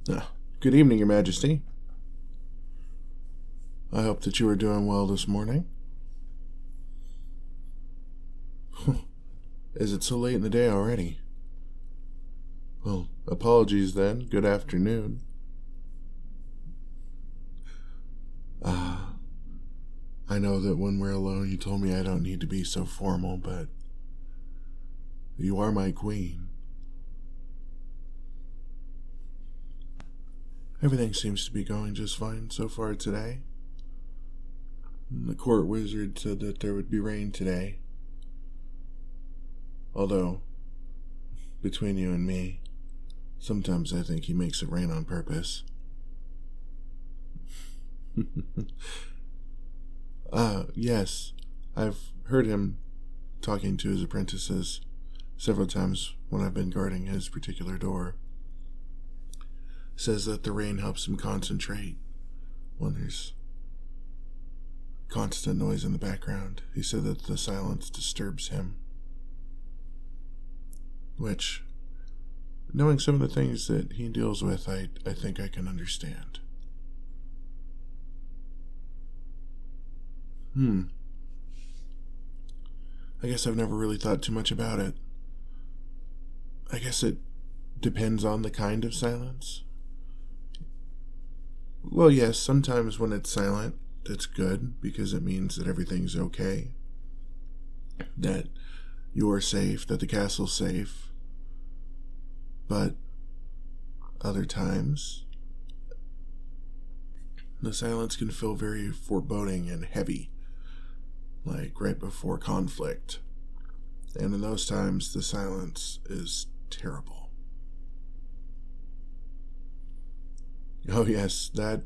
Good evening, Your Majesty. I hope that you are doing well this morning. Is it so late in the day already? Well, apologies then. Good afternoon. I know that when we're alone, you told me I don't need to be so formal, but you are my queen. Everything seems to be going just fine so far today. The court wizard said that there would be rain today. Although, between you and me, sometimes I think he makes it rain on purpose. Yes, I've heard him talking to his apprentices several times when I've been guarding his particular door. Says that the rain helps him concentrate when there's constant noise in the background. He said that the silence disturbs him. Which, knowing some of the things that he deals with, I think I can understand. I guess I've never really thought too much about it. I guess it depends on the kind of silence. Well, yes, sometimes when it's silent, it's good because it means that everything's okay. That you're safe, that the castle's safe. But other times, the silence can feel very foreboding and heavy, like right before conflict. And in those times, the silence is terrible. Oh yes, the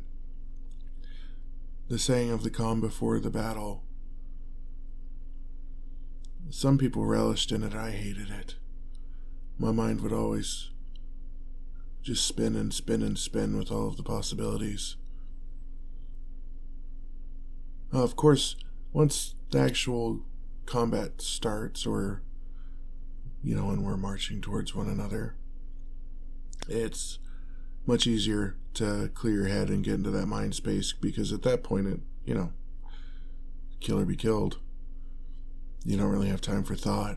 saying of the calm before the battle. Some people relished in it, I hated it. My mind would always just spin and spin and spin with all of the possibilities. Of course, once the actual combat starts, or, when we're marching towards one another, it's much easier to clear your head and get into that mind space, because at that point, kill or be killed. You don't really have time for thought.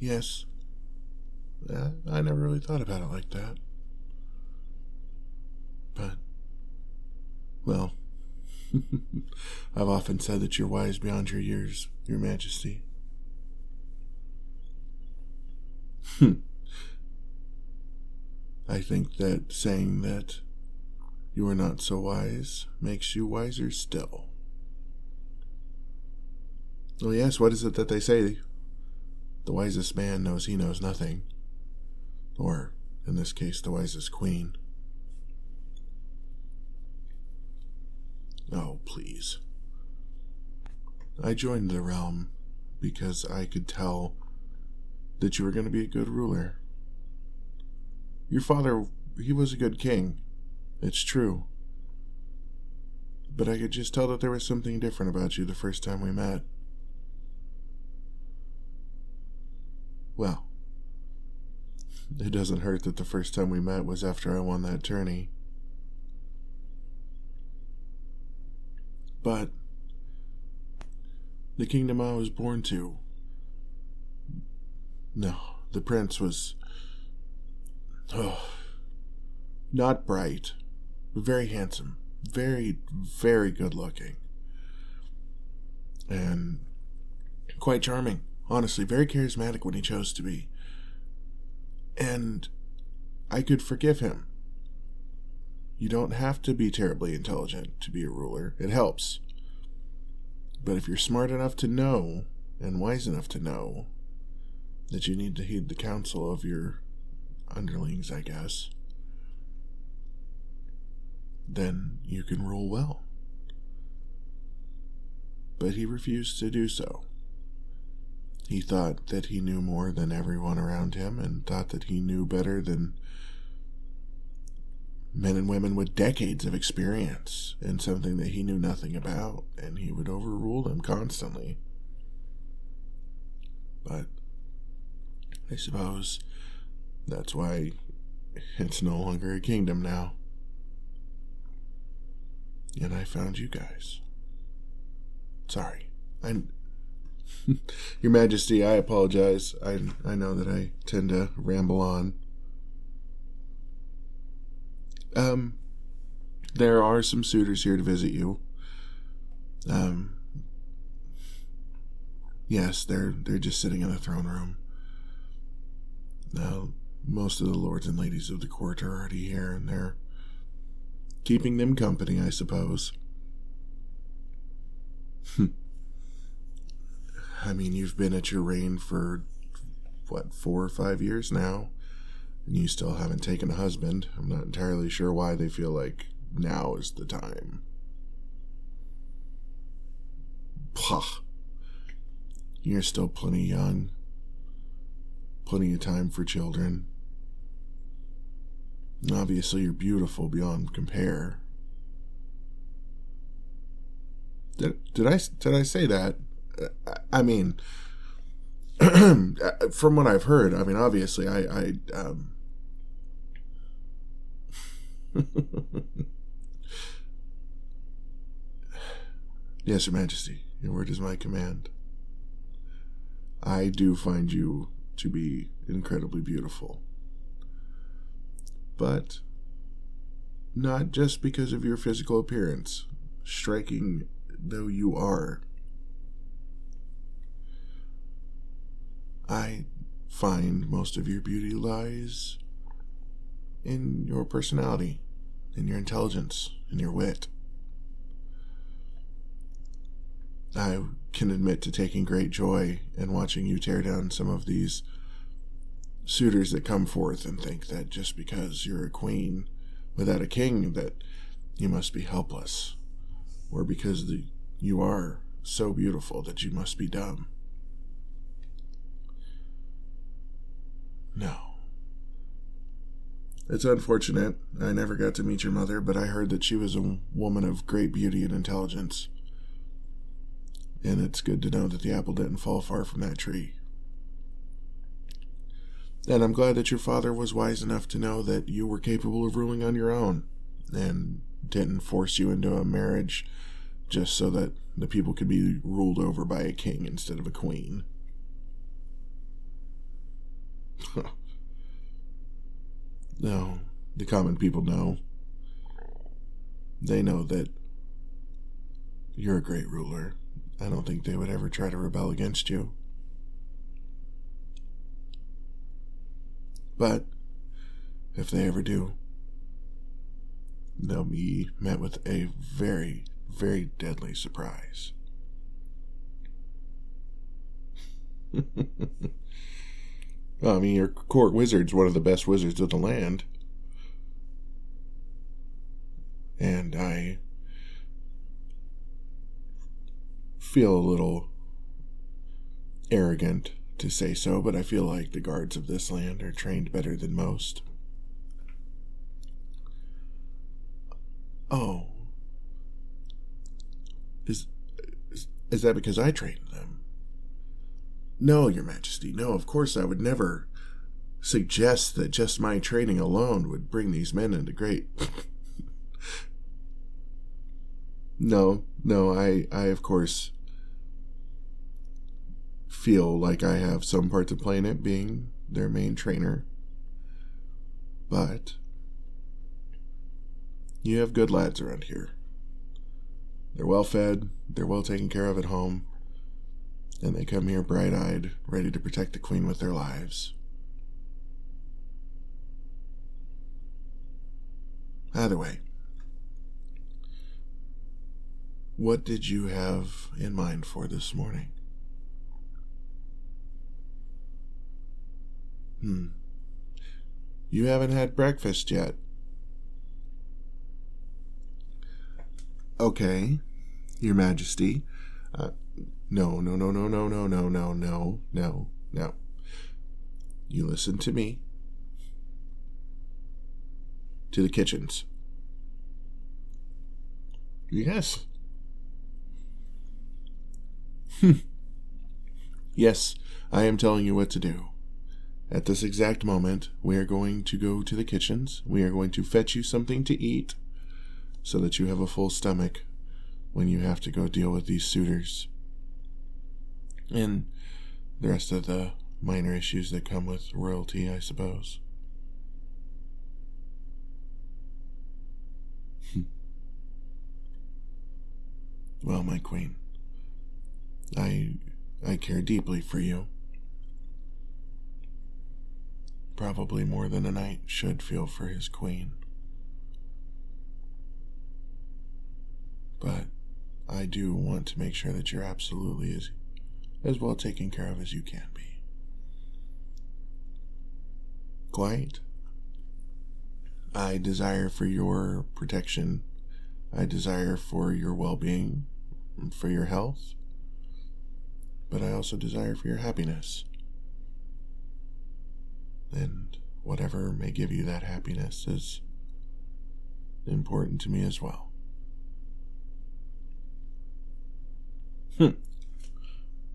Yes, I never really thought about it like that. But, well, I've often said that you're wise beyond your years, Your Majesty. I think that saying that you are not so wise makes you wiser still. Well, yes, what is it that they say? The wisest man knows he knows nothing. Or, in this case, the wisest queen. Oh, please. I joined the realm because I could tell that you were going to be a good ruler. Your father, he was a good king. It's true. But I could just tell that there was something different about you the first time we met. Well, it doesn't hurt that the first time we met was after I won that tourney. But the kingdom I was born to, no, the prince was, not bright, but very handsome, very, very good looking, and quite charming. Honestly, very charismatic when he chose to be. And I could forgive him. You don't have to be terribly intelligent to be a ruler. It helps. But if you're smart enough to know, and wise enough to know, that you need to heed the counsel of your underlings, I guess, then you can rule well. But he refused to do so. He thought that he knew more than everyone around him, and thought that he knew better than men and women with decades of experience in something that he knew nothing about, and he would overrule them constantly. But I suppose that's why it's no longer a kingdom now. And I found you guys. Sorry. Your Majesty, I apologize. I know that I tend to ramble on. There are some suitors here to visit you. Yes, they're just sitting in the throne room. Now, most of the lords and ladies of the court are already here, and they're keeping them company, I suppose. I mean, you've been at your reign for, 4 or 5 years now, and you still haven't taken a husband. I'm not entirely sure why they feel like now is the time. Pah. You're still plenty young. Plenty of time for children. And obviously, you're beautiful beyond compare. Did I say that? I mean, from what I've heard, I mean, obviously, Yes, Your Majesty, your word is my command. I do find you to be incredibly beautiful. But not just because of your physical appearance, striking though you are. I find most of your beauty lies in your personality, in your intelligence, in your wit. I can admit to taking great joy in watching you tear down some of these suitors that come forth and think that just because you're a queen without a king that you must be helpless, or because you are so beautiful that you must be dumb. No. It's unfortunate. I never got to meet your mother, but I heard that she was a woman of great beauty and intelligence. And it's good to know that the apple didn't fall far from that tree. And I'm glad that your father was wise enough to know that you were capable of ruling on your own and didn't force you into a marriage just so that the people could be ruled over by a king instead of a queen. No, the common people know. They know that you're a great ruler. I don't think they would ever try to rebel against you. But if they ever do, they'll be met with a very, very deadly surprise. Well, I mean, your court wizard's one of the best wizards of the land. And I feel a little arrogant to say so, but I feel like the guards of this land are trained better than most. Oh. Is that because I trained them? No, Your Majesty, no, of course I would never suggest that just my training alone would bring these men into great... No, I of course feel like I have some part to play in it, being their main trainer. But you have good lads around here. They're well fed, they're well taken care of at home, and they come here bright-eyed, ready to protect the queen with their lives. Either way, what did you have in mind for this morning? You haven't had breakfast yet. Okay, Your Majesty. No. You listen to me. To the kitchens. Yes. Yes, I am telling you what to do. At this exact moment, we are going to go to the kitchens. We are going to fetch you something to eat so that you have a full stomach when you have to go deal with these suitors and the rest of the minor issues that come with royalty, I suppose. Well, my queen, I care deeply for you. Probably more than a knight should feel for his queen. But I do want to make sure that you're absolutely as well taken care of as you can be. Quite. I desire for your protection. I desire for your well-being, and for your health. But I also desire for your happiness. And whatever may give you that happiness is important to me as well.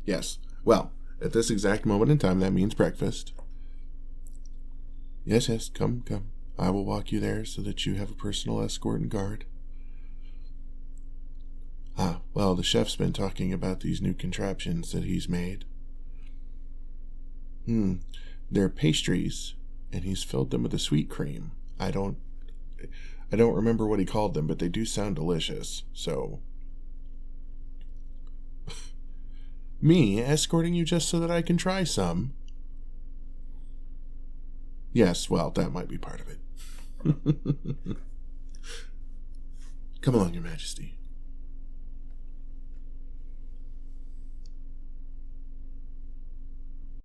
Yes. Well, at this exact moment in time, that means breakfast. Yes, come. I will walk you there so that you have a personal escort and guard. Well, the chef's been talking about these new contraptions that he's made. They're pastries, and he's filled them with a sweet cream. I don't remember what he called them, but they do sound delicious, so... Me escorting you just so that I can try some? Yes, well, that might be part of it. Come along, Your Majesty.